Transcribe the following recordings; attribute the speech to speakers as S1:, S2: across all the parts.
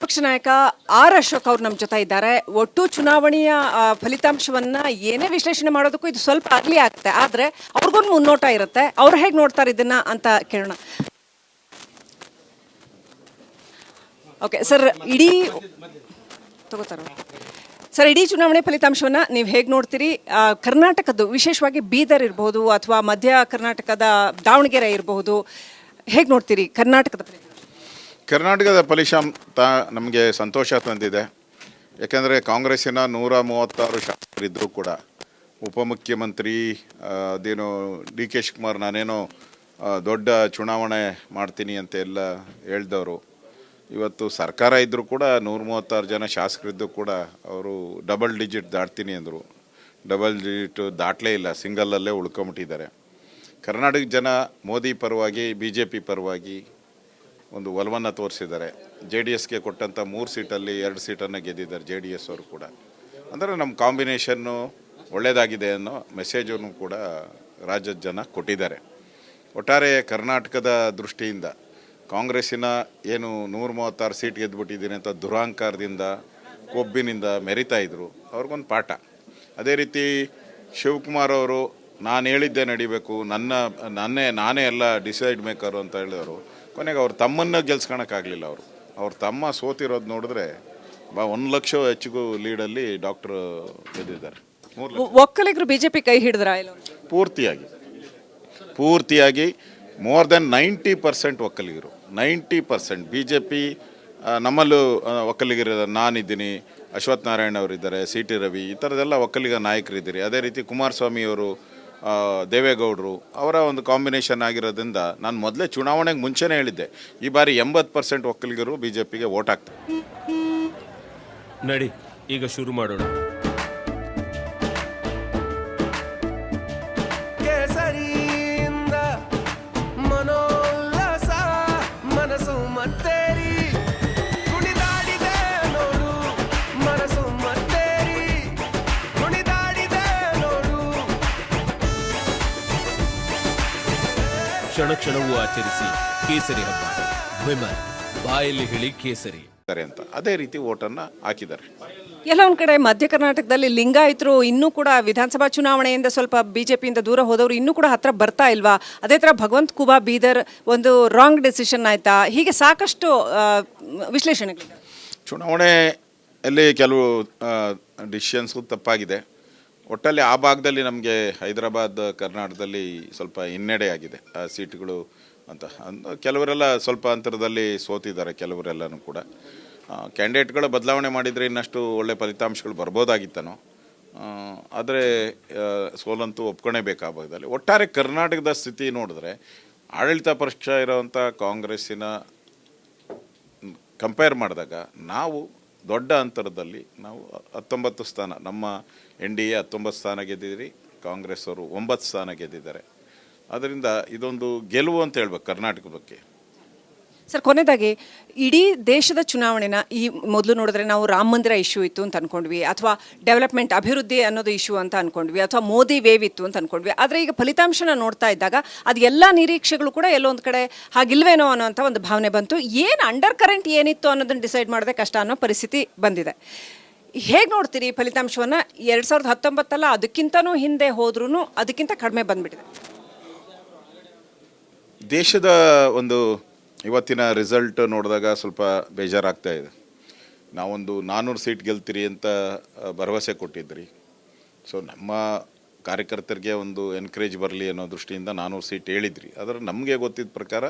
S1: ಪಕ್ಷ ನಾಯಕ ಆರ್ ಅಶೋಕ್ ಅವರು ನಮ್ಮ ಜೊತೆ ಇದ್ದಾರೆ. ಒಟ್ಟು ಚುನಾವಣೆಯ ಫಲಿತಾಂಶವನ್ನ ಏನೇ ವಿಶ್ಲೇಷಣೆ ಮಾಡೋದಕ್ಕೂ ಇದು ಸ್ವಲ್ಪ ಅರ್ಲಿ ಆಗುತ್ತೆ, ಆದ್ರೆ ಅವ್ರಿಗೊಂದು ಮುನ್ನೋಟ ಇರುತ್ತೆ. ಅವ್ರು ಹೇಗೆ ನೋಡ್ತಾರೆ ಇದನ್ನ ಅಂತ ಕೇಳೋಣ. ಓಕೆ ಸರ್, ಇಡೀ ಚುನಾವಣೆ ಫಲಿತಾಂಶವನ್ನ ನೀವು ಹೇಗೆ ನೋಡ್ತೀರಿ? ಕರ್ನಾಟಕದ್ದು ವಿಶೇಷವಾಗಿ ಬೀದರ್ ಇರಬಹುದು ಅಥವಾ ಮಧ್ಯ ಕರ್ನಾಟಕದ ದಾವಣಗೆರೆ ಇರಬಹುದು, ಹೇಗೆ ನೋಡ್ತೀರಿ
S2: ಕರ್ನಾಟಕದ ಫಲಿತಾಂಶ? ನಮಗೆ ಸಂತೋಷ ತಂದಿದೆ. ಯಾಕೆಂದರೆ ಕಾಂಗ್ರೆಸ್ಸಿನ 136 ಶಾಸಕರಿದ್ದರೂ ಕೂಡ ಉಪಮುಖ್ಯಮಂತ್ರಿ ಅದೇನೋ ಡಿ ಕೆ ಶಿವಕುಮಾರ್ ನಾನೇನೋ ದೊಡ್ಡ ಚುನಾವಣೆ ಮಾಡ್ತೀನಿ ಅಂತ ಎಲ್ಲ ಹೇಳ್ದವರು, ಇವತ್ತು ಸರ್ಕಾರ ಇದ್ದರೂ ಕೂಡ 136 ಜನ ಶಾಸಕರಿದ್ದು ಕೂಡ ಅವರು ಡಬಲ್ ಡಿಜಿಟ್ ದಾಟ್ತೀನಿ ಅಂದರು. ಡಬಲ್ ಡಿಜಿಟ್ ದಾಟಲೇ ಇಲ್ಲ, ಸಿಂಗಲ್ಲಲ್ಲೇ ಉಳ್ಕೊಂಬಿಟ್ಟಿದ್ದಾರೆ. ಕರ್ನಾಟಕ ಜನ ಮೋದಿ ಪರವಾಗಿ BJP ಪರವಾಗಿ ಒಂದು ಒಲವನ್ನು ತೋರಿಸಿದ್ದಾರೆ. JDSಗೆ ಕೊಟ್ಟಂಥ 3 ಸೀಟಲ್ಲಿ 2 ಸೀಟನ್ನು ಗೆದ್ದಿದ್ದಾರೆ JDS ಅವರು ಕೂಡ. ಅಂದರೆ ನಮ್ಮ ಕಾಂಬಿನೇಷನ್ನು ಒಳ್ಳೆಯದಾಗಿದೆ ಅನ್ನೋ ಮೆಸೇಜನ್ನು ಕೂಡ ರಾಜ್ಯದ ಜನ ಕೊಟ್ಟಿದ್ದಾರೆ. ಒಟ್ಟಾರೆ ಕರ್ನಾಟಕದ ದೃಷ್ಟಿಯಿಂದ ಕಾಂಗ್ರೆಸ್ಸಿನ ಏನು 136 ಸೀಟ್ ಗೆದ್ದುಬಿಟ್ಟಿದ್ದೀನಿ ಅಂತ ದುರಹಂಕಾರದಿಂದ ಕೊಬ್ಬಿನಿಂದ ಮೆರಿತಾ ಇದ್ದರು, ಅವ್ರಿಗೊಂದು ಪಾಠ. ಅದೇ ರೀತಿ ಶಿವಕುಮಾರ್ ಅವರು ನಾನು ಹೇಳಿದ್ದೇ ನಡಿಬೇಕು, ನಾನೇ ಎಲ್ಲ ಡಿಸೈಡ್ ಮೇಕರು ಅಂತ ಹೇಳಿದವರು, ಕೊನೆಗೆ ಅವ್ರು ತಮ್ಮನ್ನು ಗೆಲ್ಸ್ಕೊಳಕ್ಕಾಗಲಿಲ್ಲ. ಅವ್ರ ತಮ್ಮ ಸೋತಿರೋದು ನೋಡಿದ್ರೆ 1 ಲಕ್ಷ ಹೆಚ್ಚಿಗೂ ಲೀಡಲ್ಲಿ ಡಾಕ್ಟರ್ ಗೆದ್ದಿದ್ದಾರೆ.
S1: ಒಕ್ಕಲಿಗರು BJP ಕೈ ಹಿಡಿದ್ರ
S2: ಪೂರ್ತಿಯಾಗಿ ಮೋರ್ ದೆನ್ 90% ಒಕ್ಕಲಿಗರು, 90% BJP. ನಮ್ಮಲ್ಲೂ ಒಕ್ಕಲಿಗರ ನಾನಿದ್ದೀನಿ, ಅಶ್ವಥ್ ನಾರಾಯಣ ಅವರಿದ್ದಾರೆ, CT ರವಿ, ಈ ಥರದೆಲ್ಲ ಒಕ್ಕಲಿಗ ನಾಯಕರಿದ್ದೀರಿ. ಅದೇ ರೀತಿ ಕುಮಾರಸ್ವಾಮಿಯವರು, ದೇವೇಗೌಡರು ಅವರ ಒಂದು ಕಾಂಬಿನೇಷನ್ ಆಗಿರೋದ್ರಿಂದ ನಾನು ಮೊದಲೇ ಚುನಾವಣೆಗೆ ಮುಂಚೆನೇ ಹೇಳಿದ್ದೆ, ಈ ಬಾರಿ 80% ಒಕ್ಕಲಿಗರು BJPಗೆ ವೋಟ್ ಹಾಕ್ತಾರೆ.
S3: ನಡಿ ಈಗ ಶುರು ಮಾಡೋಣ. ಕ್ಷಣ ಕ್ಷಣವೂ ಆಚರಿಸಿ ಕೇಸರಿ ಹಬ್ಬ. ವಿಮಲ್ ಬಾಯಲ್ಲಿ ಹೇಳಿ ಕೇಸರಿ
S2: ಅಂತ ಅದೇ ರೀತಿ ವೋಟನ್ನು ಹಾಕಿದ್ದಾರೆ.
S1: ಎಲ್ಲ ಒಂದ್ ಕಡೆ ಮಧ್ಯ ಕರ್ನಾಟಕದಲ್ಲಿ ಲಿಂಗಾಯತರು ಇನ್ನೂ ಕೂಡ ವಿಧಾನಸಭಾ ಚುನಾವಣೆಯಿಂದ ಸ್ವಲ್ಪ BJPಯಿಂದ ದೂರ ಹೋದವರು ಇನ್ನೂ ಕೂಡ ಹತ್ರ ಬರ್ತಾ ಇಲ್ವಾ? ಅದೇ ತರ ಭಗವಂತ ಖೂಬಾ ಬೀದರ್ ಒಂದು ರಾಂಗ್ ಡೆಸಿಷನ್ ಆಯ್ತಾ? ಹೀಗೆ ಸಾಕಷ್ಟು ವಿಶ್ಲೇಷಣೆಗಳಿದೆ.
S2: ಚುನಾವಣೆಯಲ್ಲಿ ಕೆಲವು ಡಿಸಿಷನ್ಸು ತಪ್ಪಾಗಿದೆ. ಒಟ್ಟಲ್ಲಿ ಆ ಭಾಗದಲ್ಲಿ ನಮಗೆ ಹೈದರಾಬಾದ್ ಕರ್ನಾಟಕದಲ್ಲಿ ಸ್ವಲ್ಪ ಹಿನ್ನಡೆ ಆಗಿದೆ ಸೀಟ್ಗಳು ಅಂತ. ಕೆಲವರೆಲ್ಲ ಸ್ವಲ್ಪ ಅಂತರದಲ್ಲಿ ಸೋತಿದ್ದಾರೆ, ಕೆಲವರೆಲ್ಲನೂ ಕೂಡ. ಕ್ಯಾಂಡಿಡೇಟ್ಗಳ ಬದಲಾವಣೆ ಮಾಡಿದರೆ ಇನ್ನಷ್ಟು ಒಳ್ಳೆ ಫಲಿತಾಂಶಗಳು ಬರ್ಬೋದಾಗಿತ್ತನೋ, ಆದರೆ ಸೋಲಂತೂ ಒಪ್ಕೊಳ್ಳೇಬೇಕು ಆ ಭಾಗದಲ್ಲಿ. ಒಟ್ಟಾರೆ ಕರ್ನಾಟಕದ ಸ್ಥಿತಿ ನೋಡಿದ್ರೆ ಆಡಳಿತ ಪಕ್ಷ ಇರೋವಂಥ ಕಾಂಗ್ರೆಸ್ಸಿನ ಕಂಪೇರ್ ಮಾಡಿದಾಗ ನಾವು ದೊಡ್ಡ ಅಂತರದಲ್ಲಿ ನಾವು 19 ಸ್ಥಾನ, ನಮ್ಮ NDA 19 ಸ್ಥಾನ ಗೆದ್ದಿದ್ದೀರಿ, ಕಾಂಗ್ರೆಸ್ ಅವರು 9 ಸ್ಥಾನ ಗೆದ್ದಿದ್ದಾರೆ. ಅದರಿಂದ ಇದೊಂದು ಗೆಲುವು ಅಂತ ಹೇಳ್ಬೇಕು ಕರ್ನಾಟಕದ ಬಗ್ಗೆ.
S1: ಸರ್, ಕೊನೆಯದಾಗಿ ಇಡೀ ದೇಶದ ಚುನಾವಣೆನ ಈ ಮೊದಲು ನೋಡಿದ್ರೆ ನಾವು ರಾಮ ಮಂದಿರ ಇಶ್ಯೂ ಇತ್ತು ಅಂತ ಅನ್ಕೊಂಡ್ವಿ, ಅಥವಾ ಡೆವಲಪ್ಮೆಂಟ್ ಅಭಿವೃದ್ಧಿ ಅನ್ನೋದು ಇಶ್ಯೂ ಅಂತ ಅನ್ಕೊಂಡ್ವಿ, ಅಥವಾ ಮೋದಿ ವೇವ್ ಇತ್ತು ಅಂತ ಅನ್ಕೊಂಡ್ವಿ. ಆದರೆ ಈಗ ಫಲಿತಾಂಶನ ನೋಡ್ತಾ ಇದ್ದಾಗ ಅದು ಎಲ್ಲ ನಿರೀಕ್ಷೆಗಳು ಕೂಡ ಎಲ್ಲೊಂದು ಕಡೆ ಹಾಗಿಲ್ವೇನೋ ಅನ್ನೋಂಥ ಒಂದು ಭಾವನೆ ಬಂತು. ಏನು ಅಂಡರ್ ಕರೆಂಟ್ ಏನಿತ್ತು ಅನ್ನೋದನ್ನು ಡಿಸೈಡ್ ಮಾಡೋದೇ ಕಷ್ಟ ಅನ್ನೋ ಪರಿಸ್ಥಿತಿ ಬಂದಿದೆ. ಹೇಗೆ ನೋಡ್ತೀರಿ ಫಲಿತಾಂಶವನ್ನು? 2019 ಅದಕ್ಕಿಂತನೂ ಹಿಂದೆ ಹೋದ್ರೂ ಅದಕ್ಕಿಂತ ಕಡಿಮೆ ಬಂದ್ಬಿಟ್ಟಿದೆ.
S2: ದೇಶದ ಒಂದು ಇವತ್ತಿನ ರಿಸಲ್ಟ್ ನೋಡಿದಾಗ ಸ್ವಲ್ಪ ಬೇಜಾರಾಗ್ತಾ ಇದೆ. ನಾವೊಂದು 400 ಸೀಟ್ ಗೆಲ್ತೀರಿ ಅಂತ ಭರವಸೆ ಕೊಟ್ಟಿದ್ರಿ. ಸೊ ನಮ್ಮ ಕಾರ್ಯಕರ್ತರಿಗೆ ಒಂದು ಎನ್ಕರೇಜ್ ಬರಲಿ ಅನ್ನೋ ದೃಷ್ಟಿಯಿಂದ 400 ಸೀಟ್ ಹೇಳಿದ್ರಿ. ಆದರೆ ನಮಗೆ ಗೊತ್ತಿದ್ದ ಪ್ರಕಾರ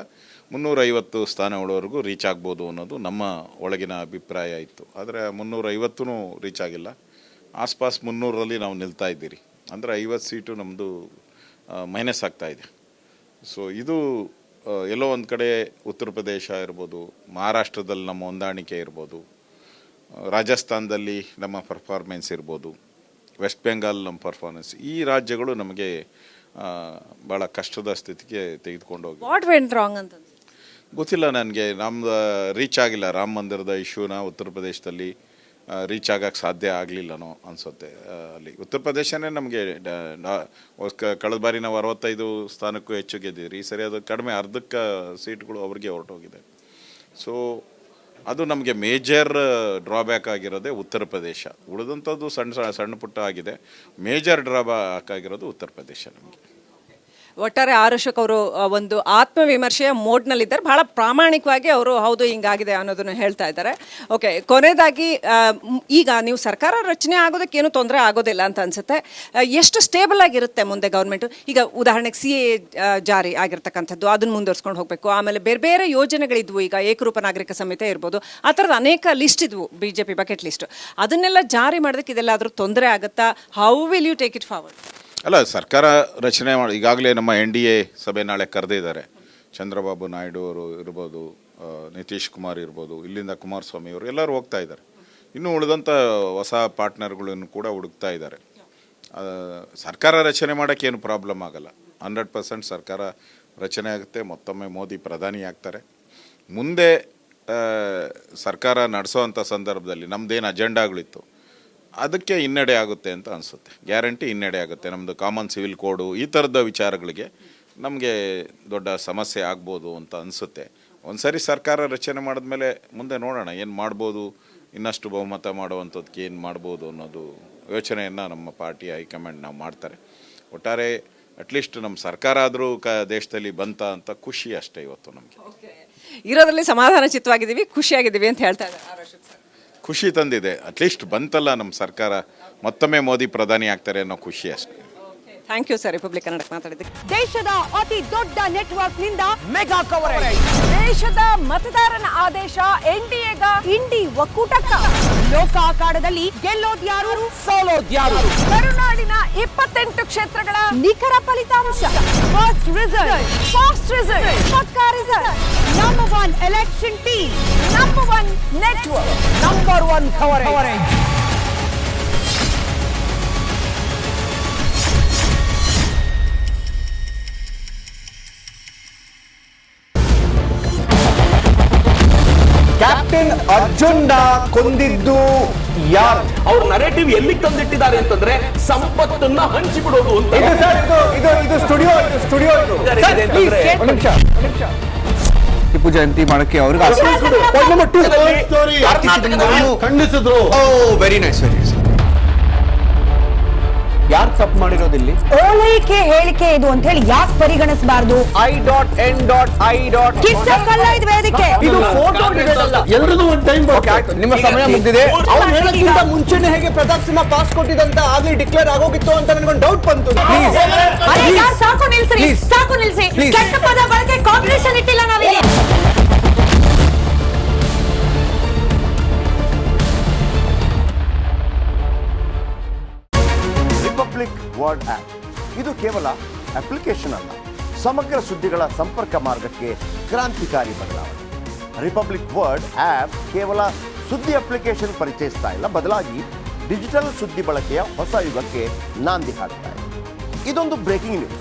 S2: 350 ಸ್ಥಾನಗಳವರೆಗೂ ರೀಚ್ ಆಗ್ಬೋದು ಅನ್ನೋದು ನಮ್ಮ ಒಳಗಿನ ಅಭಿಪ್ರಾಯ ಇತ್ತು. ಆದರೆ 350 ರೀಚ್ ಆಗಿಲ್ಲ. ಆಸ್ಪಾಸ್ 300ರಲ್ಲಿ ನಾವು ನಿಲ್ತಾ ಇದ್ದೀರಿ. ಅಂದರೆ 50 ಸೀಟು ನಮ್ಮದು ಮೈನಸ್ ಆಗ್ತಾಯಿದೆ. ಸೊ ಇದು ಎಲ್ಲೋ ಒಂದು ಕಡೆ ಉತ್ತರ ಪ್ರದೇಶ ಇರ್ಬೋದು, ಮಹಾರಾಷ್ಟ್ರದಲ್ಲಿ ನಮ್ಮ ಹೊಂದಾಣಿಕೆ ಇರ್ಬೋದು, ರಾಜಸ್ಥಾನದಲ್ಲಿ ನಮ್ಮ ಪರ್ಫಾರ್ಮೆನ್ಸ್ ಇರ್ಬೋದು, ವೆಸ್ಟ್ ಬೆಂಗಾಲ್ ನಮ್ಮ ಪರ್ಫಾರ್ಮೆನ್ಸ್, ಈ ರಾಜ್ಯಗಳು ನಮಗೆ ಭಾಳ ಕಷ್ಟದ ಸ್ಥಿತಿಗೆ ತೆಗೆದುಕೊಂಡು ಹೋಗಿ.
S1: ವಾಟ್ ವೆಂಟ್ ರಾಂಗ್ ಅಂತ
S2: ಗೊತ್ತಿಲ್ಲ ನನಗೆ. ನಮ್ದು ರೀಚ್ ಆಗಿಲ್ಲ ರಾಮ ಮಂದಿರದ ಇಶ್ಯೂನ ಉತ್ತರ ಪ್ರದೇಶದಲ್ಲಿ ರೀಚ್ ಆಗಕ್ಕೆ ಸಾಧ್ಯ ಆಗಲಿಲ್ಲನೋ ಅನಿಸುತ್ತೆ. ಅಲ್ಲಿ ಉತ್ತರ ಪ್ರದೇಶನೇ ನಮಗೆ ಕಳೆದ ಬಾರಿ ನಾವು 65 ಸ್ಥಾನಕ್ಕೂ ಹೆಚ್ಚು ಗೆದ್ದಿದ್ರಿ. ಈ ಸರಿ ಅದು ಕಡಿಮೆ, ಅರ್ಧಕ್ಕೆ ಸೀಟ್ಗಳು ಅವ್ರಿಗೆ ಹೊರಟೋಗಿದೆ. ಸೊ ಅದು ನಮಗೆ ಮೇಜರ್ ಡ್ರಾಬ್ಯಾಕ್ ಆಗಿರೋದೇ ಉತ್ತರ ಪ್ರದೇಶ. ಉಳಿದಂಥದ್ದು ಸಣ್ಣ ಪುಟ್ಟ ಆಗಿದೆ. ಮೇಜರ್ ಡ್ರಾಬ್ಯಾಕ್ ಆಗಿರೋದು ಉತ್ತರ ಪ್ರದೇಶ ನಮಗೆ.
S1: ಒಟ್ಟಾರೆ ಆರ್ ಅಶೋಕ್ ಅವರು ಒಂದು ಆತ್ಮವಿಮರ್ಶೆಯ ಮೋಡ್ನಲ್ಲಿದ್ದಾರೆ. ಬಹಳ ಪ್ರಾಮಾಣಿಕವಾಗಿ ಅವರು ಹೌದು ಹಿಂಗಾಗಿದೆ ಅನ್ನೋದನ್ನು ಹೇಳ್ತಾ ಇದ್ದಾರೆ. ಓಕೆ, ಕೊನೆಯದಾಗಿ ಈಗ ನೀವು ಸರ್ಕಾರ ರಚನೆ ಆಗೋದಕ್ಕೇನು ತೊಂದರೆ ಆಗೋದಿಲ್ಲ ಅಂತ ಅನ್ಸುತ್ತೆ. ಎಷ್ಟು ಸ್ಟೇಬಲ್ ಆಗಿರುತ್ತೆ ಮುಂದೆ ಗೌರ್ಮೆಂಟು? ಈಗ ಉದಾಹರಣೆಗೆ CA ಜಾರಿ ಆಗಿರ್ತಕ್ಕಂಥದ್ದು, ಅದನ್ನು ಮುಂದುವರ್ಸ್ಕೊಂಡು ಹೋಗಬೇಕು. ಆಮೇಲೆ ಬೇರೆ ಬೇರೆ ಯೋಜನೆಗಳಿದ್ವು. ಈಗ ಏಕರೂಪ ನಾಗರಿಕ ಸಂಹಿತೆ ಇರ್ಬೋದು, ಆ ಥರದ ಅನೇಕ ಲಿಸ್ಟ್ ಇದ್ವು, BJP ಬಕೆಟ್ ಲಿಸ್ಟ್. ಅದನ್ನೆಲ್ಲ ಜಾರಿ ಮಾಡೋದಕ್ಕೆ ಇದೆಲ್ಲಾದರೂ ತೊಂದರೆ ಆಗುತ್ತಾ? How will you take it forward?
S2: ಅಲ್ಲ, ಸರ್ಕಾರ ರಚನೆ ಮಾಡಿ ಈಗಾಗಲೇ ನಮ್ಮ NDA ಸಭೆ ನಾಳೆ ಕರೆದಿದ್ದಾರೆ. ಚಂದ್ರಬಾಬು ನಾಯ್ಡು ಅವರು ಇರ್ಬೋದು, ನಿತೀಶ್ ಕುಮಾರ್ ಇರ್ಬೋದು, ಇಲ್ಲಿಂದ ಕುಮಾರಸ್ವಾಮಿ ಅವರು ಎಲ್ಲರೂ ಹೋಗ್ತಾ ಇದ್ದಾರೆ. ಇನ್ನೂ ಉಳಿದಂಥ ಹೊಸ ಪಾರ್ಟ್ನರ್ಗಳನ್ನು ಕೂಡ ಹುಡುಕ್ತಾ ಇದ್ದಾರೆ. ಸರ್ಕಾರ ರಚನೆ ಮಾಡೋಕ್ಕೆ ಏನು ಪ್ರಾಬ್ಲಮ್ ಆಗಲ್ಲ. 100% ಸರ್ಕಾರ ರಚನೆ ಆಗುತ್ತೆ. ಮತ್ತೊಮ್ಮೆ ಮೋದಿ ಪ್ರಧಾನಿ ಆಗ್ತಾರೆ. ಮುಂದೆ ಸರ್ಕಾರ ನಡೆಸೋವಂಥ ಸಂದರ್ಭದಲ್ಲಿ ನಮ್ಮದೇನು ಅಜೆಂಡಾಗಳಿತ್ತು ಅದಕ್ಕೆ ಹಿನ್ನಡೆ ಆಗುತ್ತೆ ಅಂತ ಅನಿಸುತ್ತೆ. ಗ್ಯಾರಂಟಿ ಹಿನ್ನಡೆ ಆಗುತ್ತೆ. ನಮ್ಮದು ಕಾಮನ್ ಸಿವಿಲ್ ಕೋಡು ಈ ಥರದ ವಿಚಾರಗಳಿಗೆ ನಮಗೆ ದೊಡ್ಡ ಸಮಸ್ಯೆ ಆಗ್ಬೋದು ಅಂತ ಅನಿಸುತ್ತೆ. ಒಂದು ಸರಿ ಸರ್ಕಾರ ರಚನೆ ಮಾಡಿದ್ಮೇಲೆ ಮುಂದೆ ನೋಡೋಣ ಏನು ಮಾಡ್ಬೋದು, ಇನ್ನಷ್ಟು ಬಹುಮತ ಮಾಡುವಂಥದ್ದಕ್ಕೆ ಏನು ಮಾಡ್ಬೋದು ಅನ್ನೋದು ಯೋಚನೆಯನ್ನು ನಮ್ಮ ಪಾರ್ಟಿ ಹೈಕಮಾಂಡ್ ನಾವು ಮಾಡ್ತಾರೆ. ಒಟ್ಟಾರೆ ಅಟ್ಲೀಸ್ಟ್ ನಮ್ಮ ಸರ್ಕಾರ ಆದರೂ ದೇಶದಲ್ಲಿ ಬಂತ ಅಂತ ಖುಷಿ ಅಷ್ಟೇ ಇವತ್ತು ನಮಗೆ.
S1: ಇರೋದ್ರಲ್ಲಿ ಸಮಾಧಾನ ಚಿತ್ತವಾಗಿದ್ದೀವಿ, ಖುಷಿಯಾಗಿದ್ದೀವಿ ಅಂತ ಹೇಳ್ತಾ ಇದ್ದಾರೆ ಆರ್ ಅಶೋಕ್ ಸರ್.
S2: ಖುಷಿ ತಂದಿದೆ. ಅಟ್ಲೀಸ್ಟ್ ಬಂತಲ್ಲ ನಮ್ಮ ಸರ್ಕಾರ, ಮತ್ತೊಮ್ಮೆ ಮೋದಿ ಪ್ರಧಾನಿ ಆಗ್ತಾರೆ ಅನ್ನೋ ಖುಷಿ ಅಷ್ಟೇ.
S1: ಥ್ಯಾಂಕ್ ಯು ಸರ್, ರಿಪಬ್ಲಿಕ್ ಕನ್ನಡಕ್ಕೆ ಮಾತಾಡಿದ್ದಕ್ಕೆ.
S4: ದೇಶದ ಅತಿ ದೊಡ್ಡ ನೆಟ್ವರ್ಕ್ ನಿಂದ ಮೆಗಾ ಕವರೇಜ್.
S1: ದೇಶದ ಮತದಾರನ ಆದೇಶ NDAಗ
S4: ಇಂಡಿ ಒಕ್ಕೂಟಕ್ಕ. ಲೋಕ ಅಖಾಡದಲ್ಲಿ ಗೆಲ್ಲೋದ್ಯಾರು ಸೋಲೋದ್ಯಾರು.
S1: ಕರುನಾಡಿನ 28 ಕ್ಷೇತ್ರಗಳ
S4: ನಿಖರ ಫಲಿತಾಂಶ. Fast result. Pakka result. Number 1 election team. Number 1 network. Number 1 coverage.
S5: Captain Arjun ಕೊಂದಿದ್ದು ಯಾರು?
S6: ಅವ್ರ ನರೇಟಿವ್ ಎಲ್ಲಿಗೆ ತಂದಿಟ್ಟಿದ್ದಾರೆ ಅಂತಂದ್ರೆ ಸಂಪತ್ತನ್ನ ಹಂಚಿಬಿಡೋದು ಅಂತ.
S5: ಇದು ಸ್ಟುಡಿಯೋ ಟಿಪ್ಪು ಜಯಂತಿ ಮಾಡಕ್ಕೆ ಅವ್ರಿಗೆ ಖಂಡಿಸಿದ್ರು. Very nice. ಯಾರು ತಪ್ಪು ಮಾಡಿರೋದಿಲ್ಲಿ?
S4: ಓಲೈಕೆ ಹೇಳಿಕೆ ಇದು ಅಂತ ಹೇಳಿ ಯಾಕೆ ಪರಿಗಣಿಸಬಾರದು?
S5: I.N.I.
S4: ಕಿಚ್ಚಕ್ಕಲ್ಲ ಇದು ವೇದಿಕೆ.
S5: ಇದು ಫೋಟೋ ಎಲ್ಲರದು ಒಂದು ಟೈಮ್. ನಿಮ್ಮ ಸಮಯ ಮುಗಿದಿದೆ. ಅವ್ರು ಹೇಳಕ್ಕಿಂತ ಮುಂಚೆನೆ ಹೇಗೆ ಪ್ರತಾಪ್ ಸಿಂಹ ಪಾಸ್ ಕೊಟ್ಟಿದಂತ ಆಗ್ಲಿ ಡಿಕ್ಲೇರ್ ಆಗೋಗಿತ್ತು ಅಂತ ನನಗೊಂದು ಡೌಟ್ ಬಂತು.
S4: ಸಾಕು ನಿಲ್ಸಿ. ಕೆಟ್ಟ ಪದ ಬಳಕೆ ಕಾಂಪಿಟೇಷನ್ ಇಟ್ಟಿಲ್ಲ ನಾವಿಲ್ಲಿ.
S7: ರಿಪಬ್ಲಿಕ್ ವರ್ಡ್ ಆಪ್ ಇದು ಕೇವಲ ಅಪ್ಲಿಕೇಶನ್ ಅಲ್ಲ, ಸಮಗ್ರ ಸುದ್ದಿಗಳ ಸಂಪರ್ಕ ಮಾರ್ಗಕ್ಕೆ ಕ್ರಾಂತಿಕಾರಿ ಬದಲಾವಣೆ. ರಿಪಬ್ಲಿಕ್ ವರ್ಡ್ ಆಪ್ ಕೇವಲ ಸುದ್ದಿ ಅಪ್ಲಿಕೇಶನ್ ಪರಿಚಯಿಸ್ತಾ ಇಲ್ಲ, ಬದಲಾಗಿ ಡಿಜಿಟಲ್ ಸುದ್ದಿ ಬಳಕೆಯ ಹೊಸ ಯುಗಕ್ಕೆ ನಾಂದಿ ಹಾಡ್ತಾ ಇದೆ. ಇದೊಂದು ಬ್ರೇಕಿಂಗ್ ನ್ಯೂಸ್,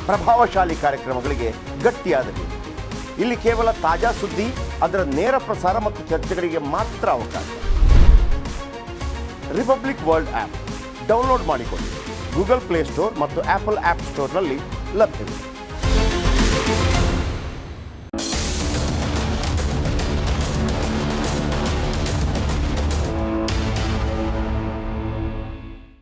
S7: ಪ್ರಭಾವಶಾಲಿ ಕಾರ್ಯಕ್ರಮಗಳಿಗೆ ಗಟ್ಟಿಯಾದ ನ್ಯೂಸ್. ಇಲ್ಲಿ ಕೇವಲ ತಾಜಾ ಸುದ್ದಿ, ಅದರ ನೇರ ಪ್ರಸಾರ ಮತ್ತು ಚರ್ಚೆಗಳಿಗೆ ಮಾತ್ರ ಅವಕಾಶ. ರಿಪಬ್ಲಿಕ್ ವರ್ಲ್ಡ್ ಆಪ್ ಡೌನ್ಲೋಡ್ ಮಾಡಿಕೊಳ್ಳಿ. ಗೂಗಲ್ ಪ್ಲೇ ಸ್ಟೋರ್ ಮತ್ತು ಆಪಲ್ ಆಪ್ ಸ್ಟೋರ್ನಲ್ಲಿ ಲಭ್ಯವಿದೆ.